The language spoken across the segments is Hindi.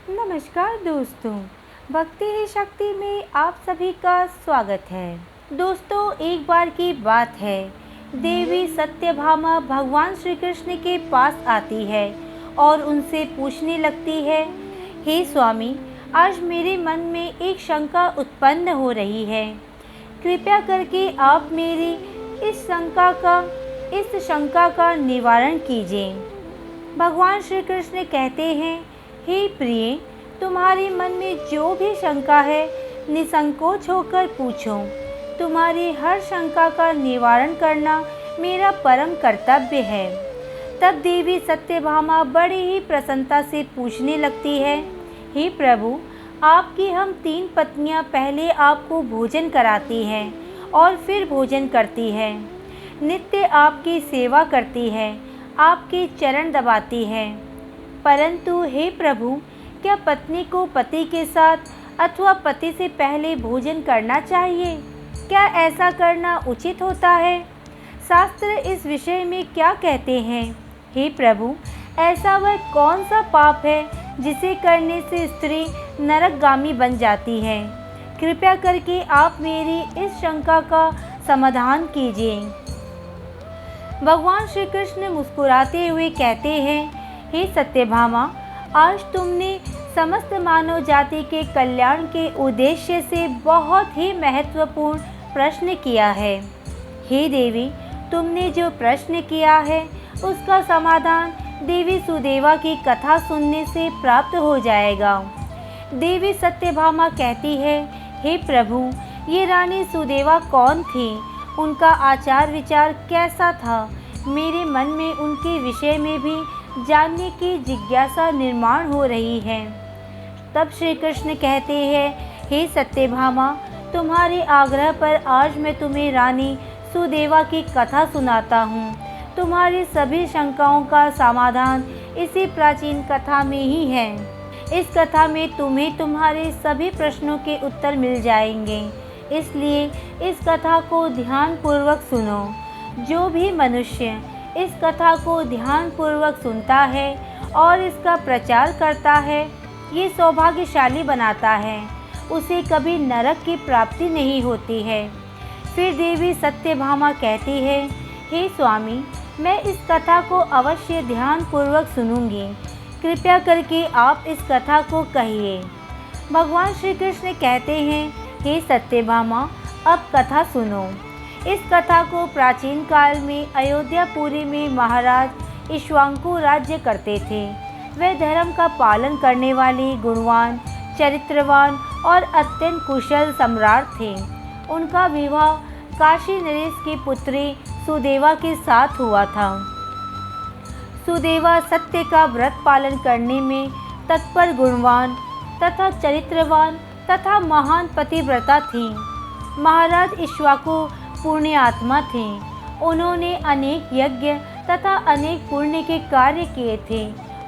नमस्कार दोस्तों, भक्ति ही शक्ति में आप सभी का स्वागत है। दोस्तों, एक बार की बात है, देवी सत्यभामा भगवान श्री कृष्ण के पास आती है और उनसे पूछने लगती है, हे स्वामी, आज मेरे मन में एक शंका उत्पन्न हो रही है। कृपया करके आप मेरी इस शंका का निवारण कीजिए। भगवान श्री कृष्ण कहते हैं, हे प्रिय, तुम्हारे मन में जो भी शंका है, निसंकोच होकर पूछो। तुम्हारी हर शंका का निवारण करना मेरा परम कर्तव्य है। तब देवी सत्यभामा बड़ी ही प्रसन्नता से पूछने लगती है, हे प्रभु, आपकी हम 3 पत्नियां पहले आपको भोजन कराती हैं और फिर भोजन करती हैं। नित्य आपकी सेवा करती है, आपके चरण दबाती है। परंतु हे प्रभु, क्या पत्नी को पति के साथ अथवा पति से पहले भोजन करना चाहिए? क्या ऐसा करना उचित होता है? शास्त्र इस विषय में क्या कहते हैं? हे प्रभु, ऐसा वह कौन सा पाप है जिसे करने से स्त्री नरकगामी बन जाती है? कृपया करके आप मेरी इस शंका का समाधान कीजिए। भगवान श्री कृष्ण मुस्कुराते हुए कहते हैं, हे सत्यभामा, आज तुमने समस्त मानव जाति के कल्याण के उद्देश्य से बहुत ही महत्वपूर्ण प्रश्न किया है। हे देवी, तुमने जो प्रश्न किया है उसका समाधान देवी सुदेवा की कथा सुनने से प्राप्त हो जाएगा। देवी सत्यभामा कहती है, हे प्रभु, ये रानी सुदेवा कौन थी? उनका आचार विचार कैसा था? मेरे मन में उनके विषय में भी जानने की जिज्ञासा निर्माण हो रही है। तब श्री कृष्ण कहते हैं, हे सत्यभामा, तुम्हारे आग्रह पर आज मैं तुम्हें रानी सुदेवा की कथा सुनाता हूँ। तुम्हारी सभी शंकाओं का समाधान इसी प्राचीन कथा में ही है। इस कथा में तुम्हें तुम्हारे सभी प्रश्नों के उत्तर मिल जाएंगे, इसलिए इस कथा को ध्यानपूर्वक सुनो। जो भी मनुष्य इस कथा को ध्यानपूर्वक सुनता है और इसका प्रचार करता है, ये सौभाग्यशाली बनाता है। उसे कभी नरक की प्राप्ति नहीं होती है। फिर देवी सत्यभामा कहती है, हे स्वामी, मैं इस कथा को अवश्य ध्यानपूर्वक सुनूंगी। कृपया करके आप इस कथा को कहिए। भगवान श्री कृष्ण कहते हैं, हे सत्यभामा, अब कथा सुनो। इस कथा को प्राचीन काल में अयोध्यापुरी में महाराज इक्ष्वाकु राज्य करते थे। वे धर्म का पालन करने वाले गुणवान, चरित्रवान और अत्यंत कुशल सम्राट थे। उनका विवाह काशी नरेश की पुत्री सुदेवा के साथ हुआ था। सुदेवा सत्य का व्रत पालन करने में तत्पर, गुणवान तथा चरित्रवान तथा महान पतिव्रता थी। महाराज इक्ष्वाकु पुण्यात्मा थे। उन्होंने अनेक यज्ञ तथा अनेक पुण्य के कार्य किए थे।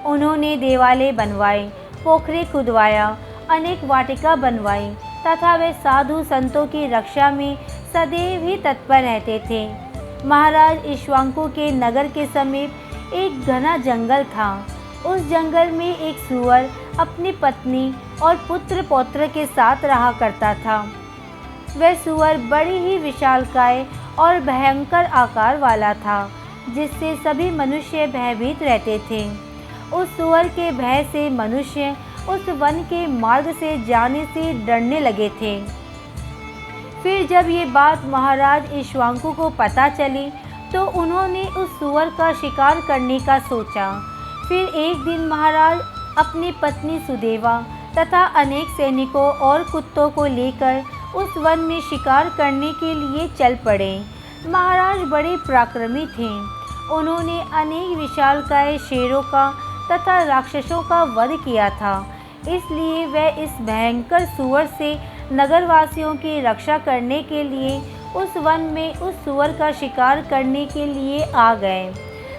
उन्होंने देवालय बनवाए, पोखरे खुदवाया, अनेक वाटिका बनवाई तथा वे साधु संतों की रक्षा में सदैव ही तत्पर रहते थे। महाराज इक्ष्वाकु के नगर के समीप एक घना जंगल था। उस जंगल में एक सूअर अपनी पत्नी और पुत्र पौत्र के साथ रहा करता था। वह सूअर बड़ी ही विशालकाय और भयंकर आकार वाला था, जिससे सभी मनुष्य भयभीत रहते थे। उस सूअर के भय से मनुष्य उस वन के मार्ग से जाने से डरने लगे थे। फिर जब ये बात महाराज इक्ष्वाकु को पता चली तो उन्होंने उस सूअर का शिकार करने का सोचा। फिर एक दिन महाराज अपनी पत्नी सुदेवा तथा अनेक सैनिकों और कुत्तों को लेकर उस वन में शिकार करने के लिए चल पड़े। महाराज बड़े पराक्रमी थे। उन्होंने अनेक विशालकाय शेरों का तथा राक्षसों का वध किया था। इसलिए वह इस भयंकर सूअर से नगरवासियों की रक्षा करने के लिए उस वन में उस सूअर का शिकार करने के लिए आ गए।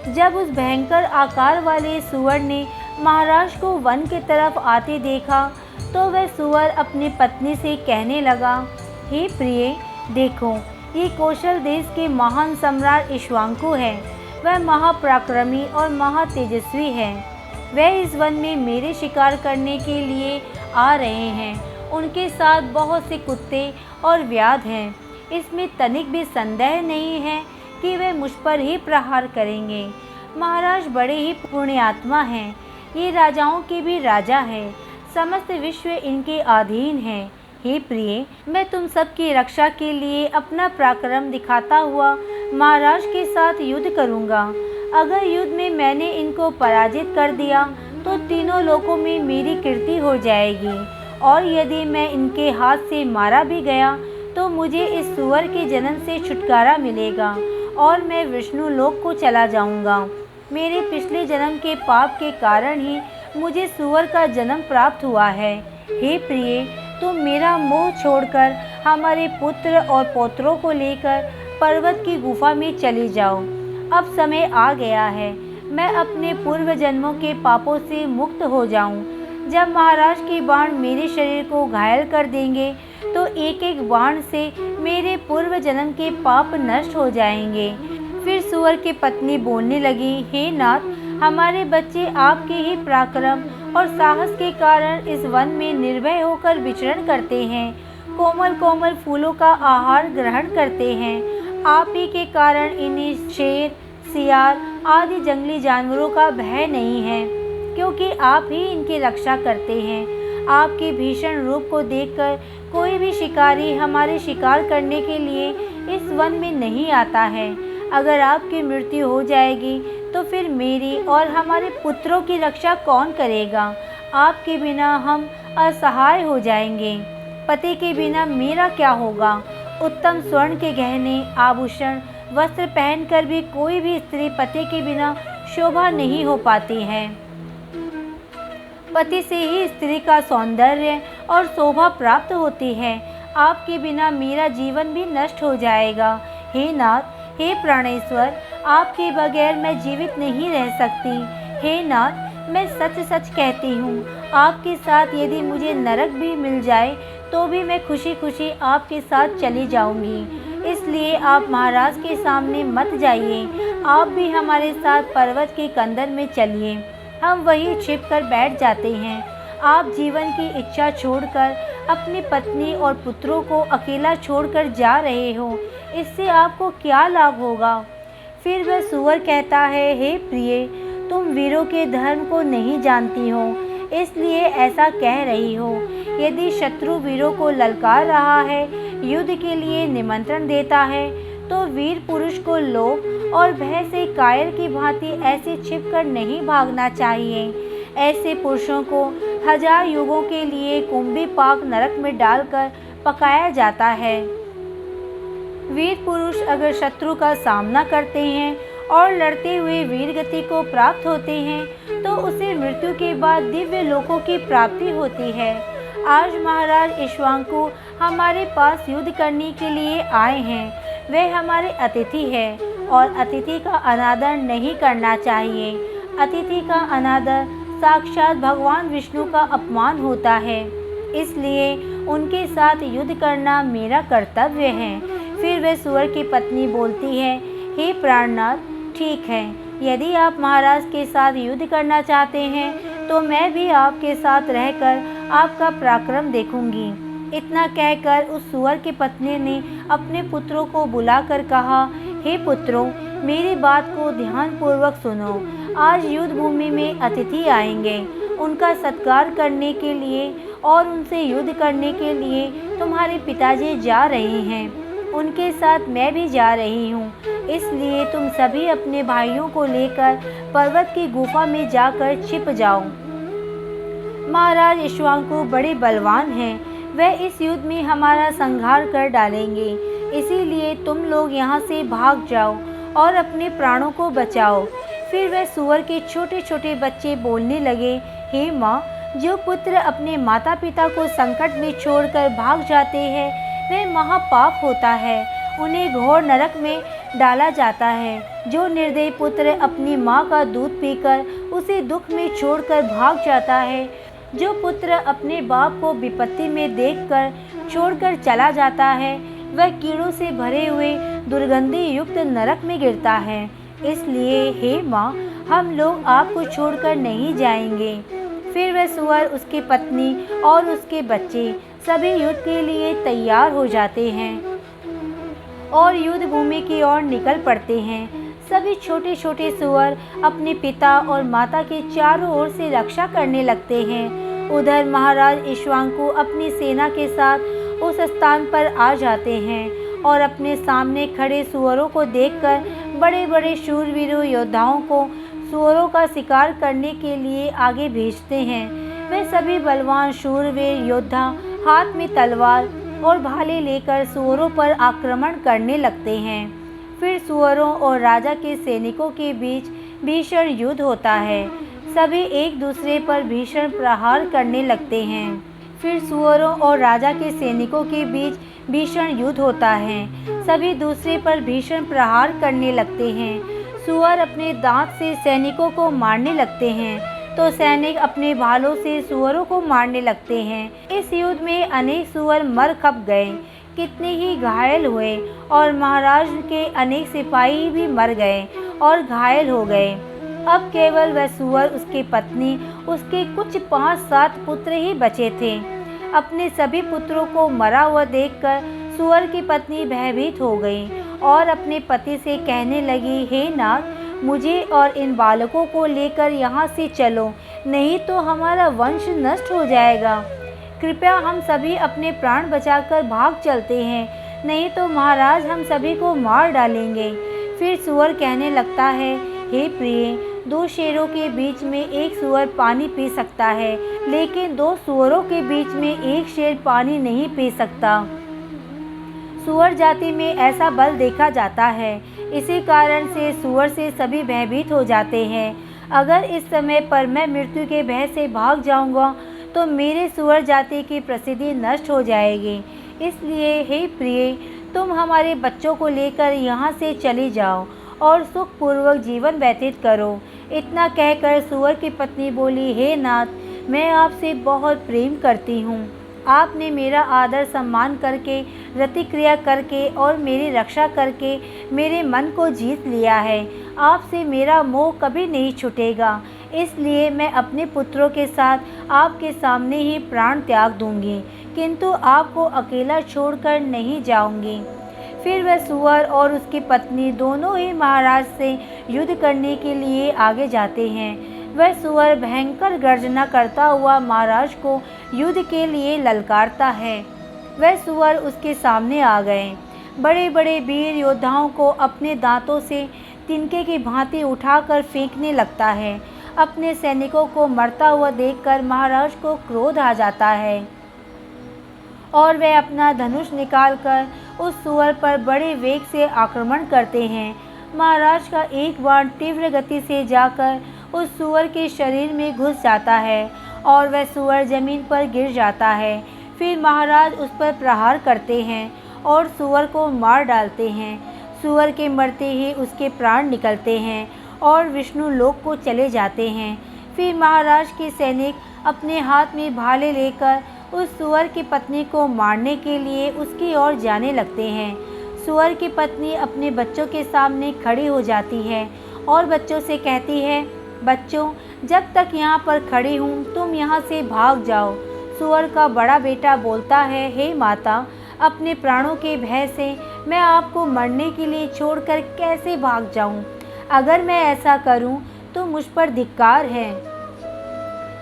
जब उस भयंकर आकार वाले सूअर ने महाराज को वन की तरफ आते देखा तो वह सूअर अपनी पत्नी से कहने लगा, हे प्रिय, देखो, ये कौशल देश के महान सम्राट इक्ष्वाकु है। वह महापराक्रमी और महातेजस्वी है। वे इस वन में मेरे शिकार करने के लिए आ रहे हैं। उनके साथ बहुत से कुत्ते और व्याध हैं। इसमें तनिक भी संदेह नहीं है कि वे मुझ पर ही प्रहार करेंगे। महाराज बड़े ही पुण्यात्मा हैं। ये राजाओं के भी राजा हैं। समस्त विश्व इनके अधीन है। हे प्रिय, मैं तुम सब की रक्षा के लिए अपना पराक्रम दिखाता हुआ महाराज के साथ युद्ध करूंगा। अगर युद्ध में मैंने इनको पराजित कर दिया तो तीनों लोकों में मेरी कीर्ति हो जाएगी, और यदि मैं इनके हाथ से मारा भी गया तो मुझे इस सूअर के जन्म से छुटकारा मिलेगा और मैं विष्णु लोक को चला जाऊंगा। मेरे पिछले जन्म के पाप के कारण ही मुझे सूअर का जन्म प्राप्त हुआ है। हे प्रिय, तुम मेरा मोह छोड़कर हमारे पुत्र और पौत्रों को लेकर पर्वत की गुफा में चले जाओ। अब समय आ गया है, मैं अपने पूर्व जन्मों के पापों से मुक्त हो जाऊं। जब महाराज के बाण मेरे शरीर को घायल कर देंगे तो एक एक बाण से मेरे पूर्व जन्म के पाप नष्ट हो जाएंगे। फिर सूअर की पत्नी बोलने लगी, हे नाथ, हमारे बच्चे आपके ही पराक्रम और साहस के कारण इस वन में निर्भय होकर विचरण करते हैं, कोमल कोमल फूलों का आहार ग्रहण करते हैं। आप ही के कारण इन्हें शेर, सियार आदि जंगली जानवरों का भय नहीं है, क्योंकि आप ही इनकी रक्षा करते हैं। आपके भीषण रूप को देखकर कोई भी शिकारी हमारे शिकार करने के लिए इस वन में नहीं आता है। अगर आपकी मृत्यु हो जाएगी तो फिर मेरी और हमारे पुत्रों की रक्षा कौन करेगा? आपके बिना हम असहाय हो जाएंगे। पति के बिना मेरा क्या होगा? उत्तम स्वर्ण के गहने, आभूषण, वस्त्र पहनकर भी कोई भी स्त्री पति के बिना शोभा नहीं हो पाती है। पति से ही स्त्री का सौंदर्य और शोभा प्राप्त होती है। आपके बिना मेरा जीवन भी नष्ट हो जाएगा। हे नाथ, हे प्राणेश्वर, आपके बगैर मैं जीवित नहीं रह सकती। हे नाथ, मैं सच सच कहती हूँ, आपके साथ यदि मुझे नरक भी मिल जाए तो भी मैं खुशी खुशी आपके साथ चली जाऊँगी। इसलिए आप महाराज के सामने मत जाइए, आप भी हमारे साथ पर्वत के कंदर में चलिए। हम वहीं छिप कर बैठ जाते हैं। आप जीवन की इच्छा छोड़कर अपनी पत्नी और पुत्रों को अकेला छोड़कर जा रहे हो, इससे आपको क्या लाभ होगा? फिर वह सूअर कहता है, हे प्रिय, तुम वीरों के धर्म को नहीं जानती हो, इसलिए ऐसा कह रही हो। यदि शत्रु वीरों को ललकार रहा है, युद्ध के लिए निमंत्रण देता है, तो वीर पुरुष को लोभ और भय से कायर की भांति ऐसे छिपकर नहीं भागना चाहिए। ऐसे पुरुषों को 1000 युगों के लिए कुंभी पाक नरक में डालकर पकाया जाता है। वीर पुरुष अगर शत्रु का सामना करते हैं और लड़ते हुए वीर गति को प्राप्त होते हैं तो उसे मृत्यु के बाद दिव्य लोकों की प्राप्ति होती है। आज महाराज इक्ष्वाकु हमारे पास युद्ध करने के लिए आए हैं। वे हमारे अतिथि हैं और अतिथि का अनादर नहीं करना चाहिए। अतिथि का अनादर साक्षात भगवान विष्णु का अपमान होता है, इसलिए उनके साथ युद्ध करना मेरा कर्तव्य है। फिर वे सूअर की पत्नी बोलती है, हे प्राणनाथ, ठीक है, यदि आप महाराज के साथ युद्ध करना चाहते हैं तो मैं भी आपके साथ रहकर आपका पराक्रम देखूंगी। इतना कहकर उस सूअर की पत्नी ने अपने पुत्रों को बुलाकर कहा, हे पुत्रों, मेरी बात को ध्यानपूर्वक सुनो। आज युद्ध भूमि में अतिथि आएंगे। उनका सत्कार करने के लिए और उनसे युद्ध करने के लिए तुम्हारे पिताजी जा रहे हैं। उनके साथ मैं भी जा रही हूँ, इसलिए तुम सभी अपने भाइयों को लेकर पर्वत की गुफा में जाकर छिप जाओ। महाराज इक्ष्वाकु बड़े बलवान हैं, वह इस युद्ध में हमारा संहार कर डालेंगे, इसीलिए तुम लोग यहाँ से भाग जाओ और अपने प्राणों को बचाओ। फिर वह सूअर के छोटे छोटे बच्चे बोलने लगे, हे माँ, जो पुत्र अपने माता पिता को संकट में छोड़कर भाग जाते हैं वह महापाप होता है, उन्हें घोर नरक में डाला जाता है। जो निर्दयी पुत्र अपनी माँ का दूध पीकर उसे दुख में छोड़कर भाग जाता है, जो पुत्र अपने बाप को विपत्ति में देखकर छोड़कर चला जाता है, वह कीड़ों से भरे हुए दुर्गंधि युक्त नरक में गिरता है। इसलिए हे माँ, हम लोग आपको छोड़कर नहीं जाएंगे। फिर वह सूअर, उसकी पत्नी और उसके बच्चे सभी युद्ध के लिए तैयार हो जाते हैं और युद्ध भूमि की ओर निकल पड़ते हैं। सभी छोटे छोटे सूअर अपने पिता और माता के चारों ओर से रक्षा करने लगते हैं। उधर महाराज इक्ष्वाकु अपनी सेना के साथ उस स्थान पर आ जाते हैं और अपने सामने खड़े सूअरों को देखकर बड़े बड़े शूरवीरों योद्धाओं को सूअरों का शिकार करने के लिए आगे भेजते हैं। वे सभी बलवान शूरवीर योद्धा हाथ में तलवार और भाले लेकर सूअरों पर आक्रमण करने लगते हैं। फिर सूअरों और राजा के सैनिकों के बीच भीषण युद्ध होता है। सभी एक दूसरे पर भीषण प्रहार करने लगते हैं। फिर सूअरों और राजा के सैनिकों के बीच भीषण युद्ध होता है। सभी दूसरे पर भीषण प्रहार करने लगते हैं। सूअर अपने दांत से सैनिकों को मारने लगते हैं तो सैनिक अपने भालों से सूअरों को मारने लगते हैं। इस युद्ध में अनेक सूअर मर खप गए, कितने ही घायल हुए और महाराज के अनेक सिपाही भी मर गए और घायल हो गए। अब केवल वह सूअर, उसकी पत्नी, उसके कुछ 5-7 पुत्र ही बचे थे। अपने सभी पुत्रों को मरा हुआ देखकर सूअर की पत्नी भयभीत हो गई और अपने पति से कहने लगी, हे नाथ, मुझे और इन बालकों को लेकर यहाँ से चलो, नहीं तो हमारा वंश नष्ट हो जाएगा। कृपया हम सभी अपने प्राण बचाकर भाग चलते हैं, नहीं तो महाराज हम सभी को मार डालेंगे। फिर सूअर कहने लगता है, हे प्रिय, 2 शेरों के बीच में एक सूअर पानी पी सकता है, लेकिन 2 सूअरों के बीच में एक शेर पानी नहीं पी सकता। सूअर जाति में ऐसा बल देखा जाता है। इसी कारण से सूअर से सभी भयभीत हो जाते हैं। अगर इस समय पर मैं मृत्यु के भय से भाग जाऊंगा तो मेरे सूअर जाति की प्रसिद्धि नष्ट हो जाएगी। इसलिए हे प्रिय, तुम हमारे बच्चों को लेकर यहाँ से चली जाओ और सुखपूर्वक जीवन व्यतीत करो। इतना कहकर सूअर की पत्नी बोली, हे नाथ, मैं आपसे बहुत प्रेम करती हूँ। आपने मेरा आदर सम्मान करके, रतिक्रिया करके और मेरी रक्षा करके मेरे मन को जीत लिया है। आपसे मेरा मोह कभी नहीं छूटेगा, इसलिए मैं अपने पुत्रों के साथ आपके सामने ही प्राण त्याग दूंगी, किंतु आपको अकेला छोड़कर नहीं जाऊंगी। फिर वह सूअर और उसकी पत्नी दोनों ही महाराज से युद्ध करने के लिए आगे जाते हैं। वह सूअर भयंकर गर्जना करता हुआ महाराज को युद्ध के लिए ललकारता है। वह सूअर उसके सामने आ गए। बड़े बड़े वीर योद्धाओं को अपने दांतों से तिनके की भांति उठाकर फेंकने लगता है। अपने सैनिकों को मरता हुआ देखकर महाराज को क्रोध आ जाता है और वे अपना धनुष निकालकर उस सूअर पर बड़े वेग से आक्रमण करते हैं। महाराज का एक बाण तीव्र गति से जाकर उस सूअर के शरीर में घुस जाता है और वह सूअर जमीन पर गिर जाता है। फिर महाराज उस पर प्रहार करते हैं और सूअर को मार डालते हैं। सूअर के मरते ही उसके प्राण निकलते हैं और विष्णु लोक को चले जाते हैं। फिर महाराज के सैनिक अपने हाथ में भाले लेकर उस सूअर की पत्नी को मारने के लिए उसकी ओर जाने लगते हैं। सूअर की पत्नी अपने बच्चों के सामने खड़ी हो जाती है और बच्चों से कहती है, बच्चों, जब तक यहाँ पर खड़ी हूँ तुम यहाँ से भाग जाओ। सूअर का बड़ा बेटा बोलता है, हे माता, अपने प्राणों के भय से मैं आपको मरने के लिए छोड़कर कैसे भाग जाऊँ? अगर मैं ऐसा करूँ तो मुझ पर धिक्कार है।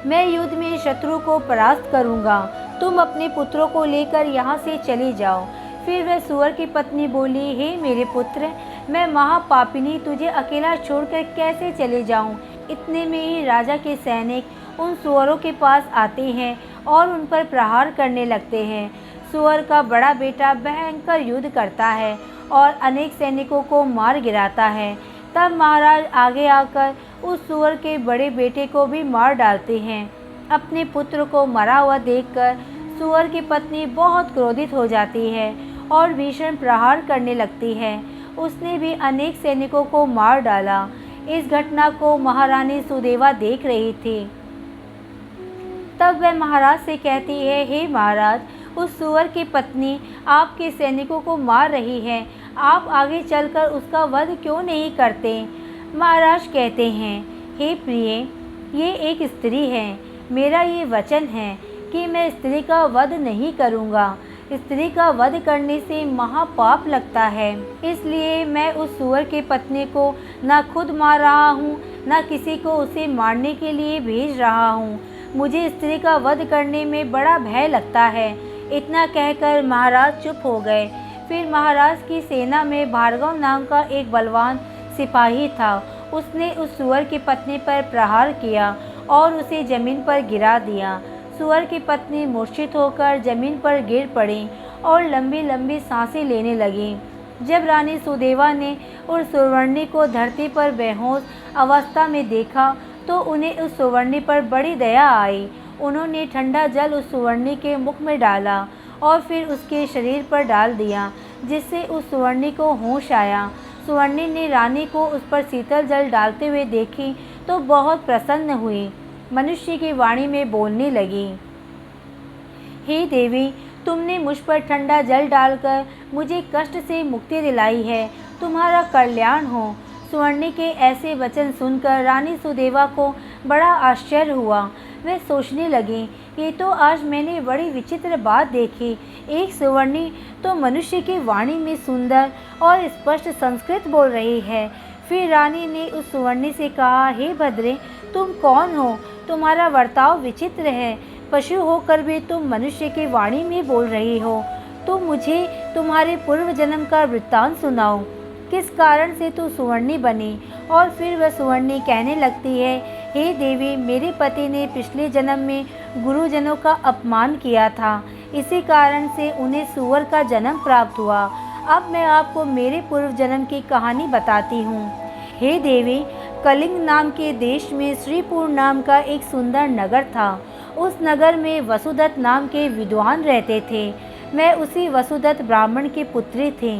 मैं युद्ध में शत्रु को परास्त करूँगा। तुम अपने पुत्रों को लेकर यहाँ से चली जाओ। फिर वह सूअर की पत्नी बोली, हे मेरे पुत्र, मैं महापापिनी तुझे अकेला छोड़कर कैसे चले जाऊँ? इतने में ही राजा के सैनिक उन सूअरों के पास आते हैं और उन पर प्रहार करने लगते हैं। सूअर का बड़ा बेटा भयंकर युद्ध करता है और अनेक सैनिकों को मार गिराता है। तब महाराज आगे आकर उस सूअर के बड़े बेटे को भी मार डालते हैं। अपने पुत्र को मरा हुआ देखकर सूअर की पत्नी बहुत क्रोधित हो जाती है और भीषण प्रहार करने लगती है। उसने भी अनेक सैनिकों को मार डाला। इस घटना को महारानी सुदेवा देख रही थी। तब वह महाराज से कहती है, हे महाराज, उस सूअर की पत्नी आपके सैनिकों को मार रही है। आप आगे चलकर उसका वध क्यों नहीं करते? महाराज कहते हैं, हे प्रिय, ये एक स्त्री है। मेरा ये वचन है कि मैं स्त्री का वध नहीं करूँगा। स्त्री का वध करने से महापाप लगता है, इसलिए मैं उस सूअर के पत्नी को न खुद मार रहा हूँ, न किसी को उसे मारने के लिए भेज रहा हूँ। मुझे स्त्री का वध करने में बड़ा भय लगता है। इतना कहकर महाराज चुप हो गए। फिर महाराज की सेना में भार्गव नाम का एक बलवान सिपाही था। उसने उस सूअर की पत्नी पर प्रहार किया और उसे जमीन पर गिरा दिया। सूअर की पत्नी मूर्छित होकर जमीन पर गिर पड़ी और लंबी लंबी सांसें लेने लगी। जब रानी सुदेवा ने उस सुवर्णी को धरती पर बेहोश अवस्था में देखा तो उन्हें उस सुवर्णी पर बड़ी दया आई। उन्होंने ठंडा जल उस सुवर्णी के मुख में डाला और फिर उसके शरीर पर डाल दिया, जिससे उस सुवर्णी को होश आया। सुवर्णी ने रानी को उस पर शीतल जल डालते हुए देखी तो बहुत प्रसन्न हुई। मनुष्य की वाणी में बोलने लगी, हे देवी, तुमने मुझ पर ठंडा जल डालकर मुझे कष्ट से मुक्ति दिलाई है। तुम्हारा कल्याण हो। सुवर्णी के ऐसे वचन सुनकर रानी सुदेवा को बड़ा आश्चर्य हुआ। वे सोचने लगी, ये तो आज मैंने बड़ी विचित्र बात देखी। एक सुवर्णी तो मनुष्य की वाणी में सुंदर और स्पष्ट संस्कृत बोल रही है। फिर रानी ने उस सुवर्णी से कहा, हे भद्रे, तुम कौन हो? तुम्हारा वर्ताव विचित्र है। पशु होकर भी तुम मनुष्य की वाणी में बोल रही हो। तुम मुझे तुम्हारे पूर्व जन्म का वृत्तांत सुनाओ। किस कारण से तू सुवर्णी बनी? और फिर वह सुवर्णी कहने लगती है, हे देवी, मेरे पति ने पिछले जन्म में गुरुजनों का अपमान किया था। इसी कारण से उन्हें सूअर का जन्म प्राप्त हुआ। अब मैं आपको मेरे पूर्व जन्म की कहानी बताती हूँ। हे देवी, कलिंग नाम के देश में श्रीपुर नाम का एक सुंदर नगर था। उस नगर में वसुदत्त नाम के विद्वान रहते थे। मैं उसी वसुदत्त ब्राह्मण की पुत्री थी।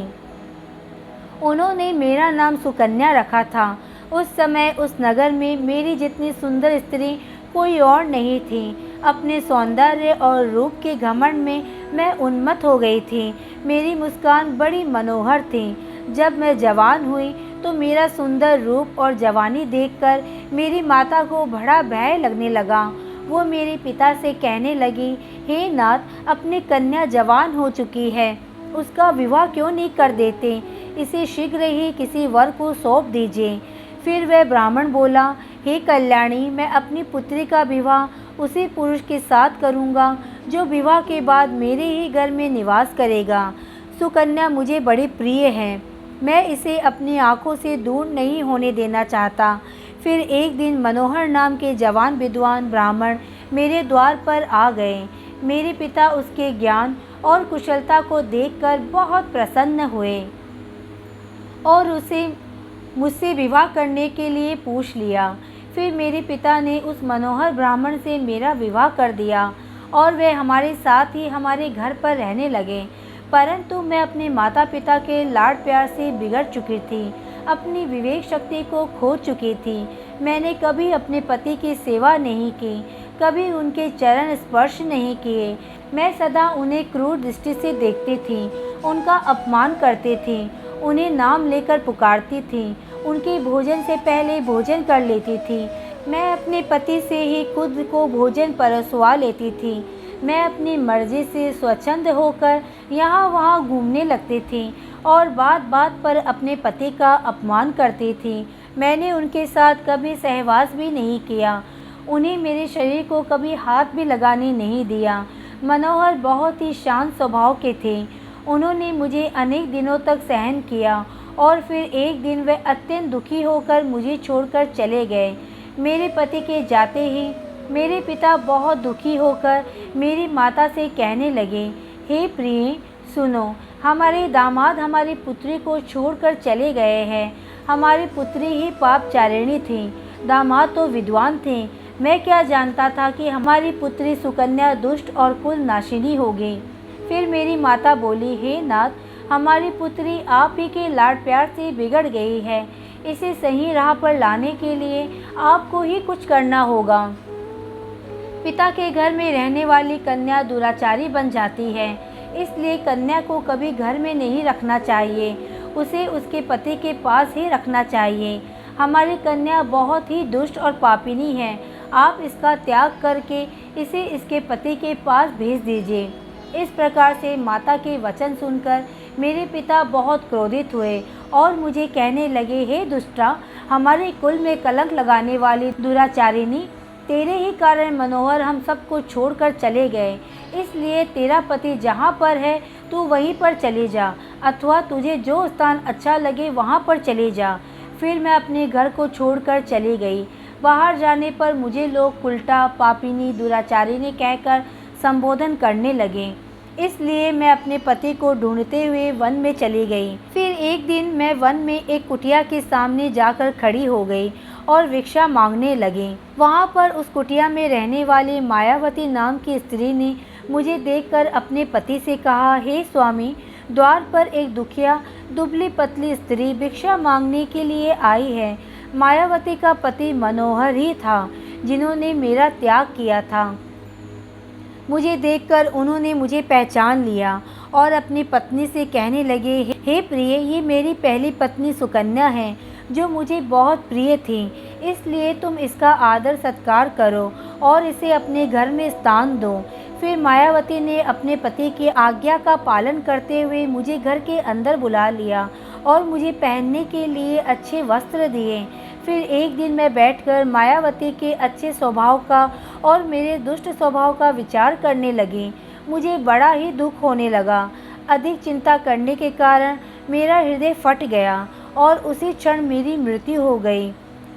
उन्होंने मेरा नाम सुकन्या रखा था। उस समय उस नगर में मेरी जितनी सुंदर स्त्री कोई और नहीं थी। अपने सौंदर्य और रूप के घमंड में मैं उन्मत्त हो गई थी। मेरी मुस्कान बड़ी मनोहर थी। जब मैं जवान हुई तो मेरा सुंदर रूप और जवानी देखकर मेरी माता को बड़ा भय लगने लगा। वो मेरे पिता से कहने लगी, हे नाथ, अपनी कन्या जवान हो चुकी है, उसका विवाह क्यों नहीं कर देते? इसे शीघ्र ही किसी वर को सौंप दीजिए। फिर वह ब्राह्मण बोला, हे कल्याणी, मैं अपनी पुत्री का विवाह उसी पुरुष के साथ करूँगा जो विवाह के बाद मेरे ही घर में निवास करेगा। सुकन्या मुझे बड़ी प्रिय है। मैं इसे अपनी आँखों से दूर नहीं होने देना चाहता। फिर एक दिन मनोहर नाम के जवान विद्वान ब्राह्मण मेरे द्वार पर आ गए। मेरे पिता उसके ज्ञान और कुशलता को देखकर बहुत प्रसन्न हुए और उसे मुझसे विवाह करने के लिए पूछ लिया। फिर मेरे पिता ने उस मनोहर ब्राह्मण से मेरा विवाह कर दिया और वे हमारे साथ ही हमारे घर पर रहने लगे। परंतु मैं अपने माता पिता के लाड प्यार से बिगड़ चुकी थी, अपनी विवेक शक्ति को खो चुकी थी। मैंने कभी अपने पति की सेवा नहीं की, कभी उनके चरण स्पर्श नहीं किए। मैं सदा उन्हें क्रूर दृष्टि से देखती थी, उनका अपमान करती थी, उन्हें नाम लेकर पुकारती थी, उनके भोजन से पहले भोजन कर लेती थी। मैं अपने पति से ही खुद को भोजन परसवा लेती थी। मैं अपनी मर्जी से स्वच्छंद होकर यहाँ वहाँ घूमने लगती थी और बात बात पर अपने पति का अपमान करती थी। मैंने उनके साथ कभी सहवास भी नहीं किया, उन्हें मेरे शरीर को कभी हाथ भी लगाने नहीं दिया। मनोहर बहुत ही शांत स्वभाव के थे। उन्होंने मुझे अनेक दिनों तक सहन किया और फिर एक दिन वे अत्यंत दुखी होकर मुझे छोड़कर चले गए। मेरे पति के जाते ही मेरे पिता बहुत दुखी होकर मेरी माता से कहने लगे, हे प्रिय, सुनो, हमारे दामाद हमारी पुत्री को छोड़कर चले गए हैं। हमारी पुत्री ही पापचारिणी थी, दामाद तो विद्वान थे। मैं क्या जानता था कि हमारी पुत्री सुकन्या दुष्ट और कुल नाशिनी होगी। फिर मेरी माता बोली, हे नाथ, हमारी पुत्री आप ही के लाड प्यार से बिगड़ गई है। इसे सही राह पर लाने के लिए आपको ही कुछ करना होगा। पिता के घर में रहने वाली कन्या दुराचारी बन जाती है, इसलिए कन्या को कभी घर में नहीं रखना चाहिए, उसे उसके पति के पास ही रखना चाहिए। हमारी कन्या बहुत ही दुष्ट और पापिनी है। आप इसका त्याग करके इसे इसके पति के पास भेज दीजिए। इस प्रकार से माता के वचन सुनकर मेरे पिता बहुत क्रोधित हुए और मुझे कहने लगे, हे दुष्टा, हमारे कुल में कलंक लगाने वाली दुराचारिणी, तेरे ही कारण मनोहर हम सबको छोड़कर चले गए। इसलिए तेरा पति जहाँ पर है तू वहीं पर चले जा, अथवा तुझे जो स्थान अच्छा लगे वहाँ पर चले जा। फिर मैं अपने घर को छोड़कर चली गई। बाहर जाने पर मुझे लोग उल्टा, पापिनी, दुराचारिणी कहकर संबोधन करने लगे। इसलिए मैं अपने पति को ढूंढते हुए वन में चली गई। फिर एक दिन मैं वन में एक कुटिया के सामने जाकर खड़ी हो गई और भिक्षा मांगने लगी। वहाँ पर उस कुटिया में रहने वाली मायावती नाम की स्त्री ने मुझे देखकर अपने पति से कहा, हे स्वामी, द्वार पर एक दुखिया दुबली पतली स्त्री भिक्षा मांगने के लिए आई है। मायावती का पति मनोहर ही था, जिन्होंने मेरा त्याग किया था। मुझे देखकर उन्होंने मुझे पहचान लिया और अपनी पत्नी से कहने लगे, हे प्रिय, ये मेरी पहली पत्नी सुकन्या है, जो मुझे बहुत प्रिय थी। इसलिए तुम इसका आदर सत्कार करो और इसे अपने घर में स्थान दो। फिर मायावती ने अपने पति की आज्ञा का पालन करते हुए मुझे घर के अंदर बुला लिया और मुझे पहनने के लिए अच्छे वस्त्र दिए। फिर एक दिन मैं बैठकर मायावती के अच्छे स्वभाव का और मेरे दुष्ट स्वभाव का विचार करने लगी। मुझे बड़ा ही दुख होने लगा। अधिक चिंता करने के कारण मेरा हृदय फट गया और उसी क्षण मेरी मृत्यु हो गई।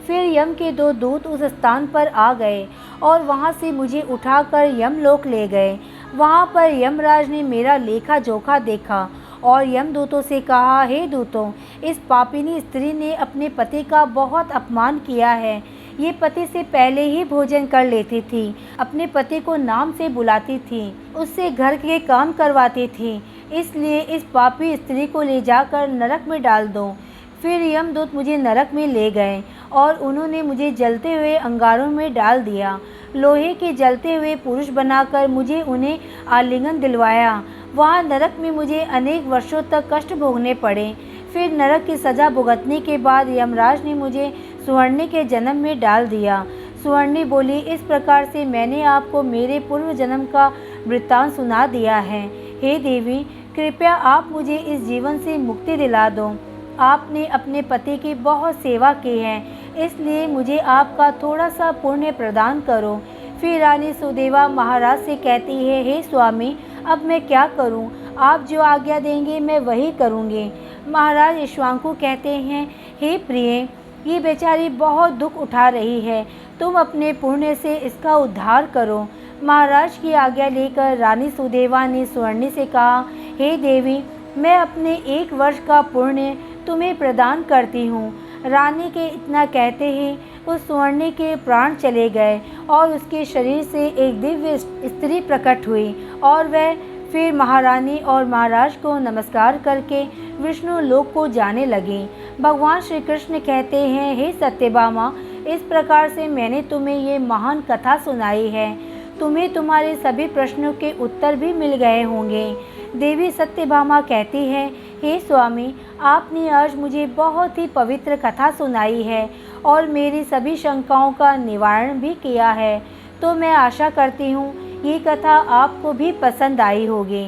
फिर यम के 2 दूत उस स्थान पर आ गए और वहाँ से मुझे उठाकर यमलोक ले गए। वहाँ पर यमराज ने मेरा लेखा जोखा देखा और यमदूतों से कहा, हे दूतों, इस पापिनी स्त्री ने अपने पति का बहुत अपमान किया है। ये पति से पहले ही भोजन कर लेती थी, अपने पति को नाम से बुलाती थी, उससे घर के काम करवाती थी। इसलिए इस पापी स्त्री को ले जाकर नरक में डाल दो। फिर यमदूत मुझे नरक में ले गए और उन्होंने मुझे जलते हुए अंगारों में डाल दिया। लोहे के जलते हुए पुरुष बनाकर मुझे उन्हें आलिंगन दिलवाया। वहाँ नरक में मुझे अनेक वर्षों तक कष्ट भोगने पड़े। फिर नरक की सज़ा भुगतने के बाद यमराज ने मुझे सुवर्णी के जन्म में डाल दिया। सुवर्णी बोली, इस प्रकार से मैंने आपको मेरे पूर्व जन्म का वृत्तांत सुना दिया है। हे देवी, कृपया आप मुझे इस जीवन से मुक्ति दिला दो। आपने अपने पति की बहुत सेवा की है, इसलिए मुझे आपका थोड़ा सा पुण्य प्रदान करो। फिर रानी सुदेवा महाराज से कहती है, हे स्वामी, अब मैं क्या करूं? आप जो आज्ञा देंगे मैं वही करूंगी। महाराज ईश्वांकु कहते हैं, हे प्रिय, ये बेचारी बहुत दुख उठा रही है, तुम अपने पुण्य से इसका उद्धार करो। महाराज की आज्ञा लेकर रानी सुदेवा ने सुवर्णी से कहा, हे देवी, मैं अपने 1 वर्ष का पुण्य तुम्हें प्रदान करती हूँ। रानी के इतना कहते ही उस सुवर्णी के प्राण चले गए और उसके शरीर से एक दिव्य स्त्री प्रकट हुई और वह फिर महारानी और महाराज को नमस्कार करके विष्णु लोक को जाने लगी। भगवान श्री कृष्ण कहते हैं, हे सत्यभामा, इस प्रकार से मैंने तुम्हें ये महान कथा सुनाई है। तुम्हें तुम्हारे सभी प्रश्नों के उत्तर भी मिल गए होंगे। देवी सत्यभामा कहती है, हे स्वामी, आपने आज मुझे बहुत ही पवित्र कथा सुनाई है और मेरी सभी शंकाओं का निवारण भी किया है। तो मैं आशा करती हूँ ये कथा आपको भी पसंद आई होगी।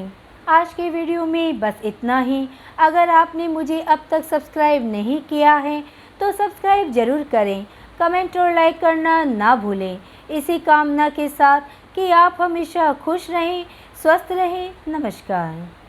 आज के वीडियो में बस इतना ही। अगर आपने मुझे अब तक सब्सक्राइब नहीं किया है तो सब्सक्राइब ज़रूर करें, कमेंट और लाइक करना ना भूलें। इसी कामना के साथ कि आप हमेशा खुश रहें, स्वस्थ रहें। नमस्कार।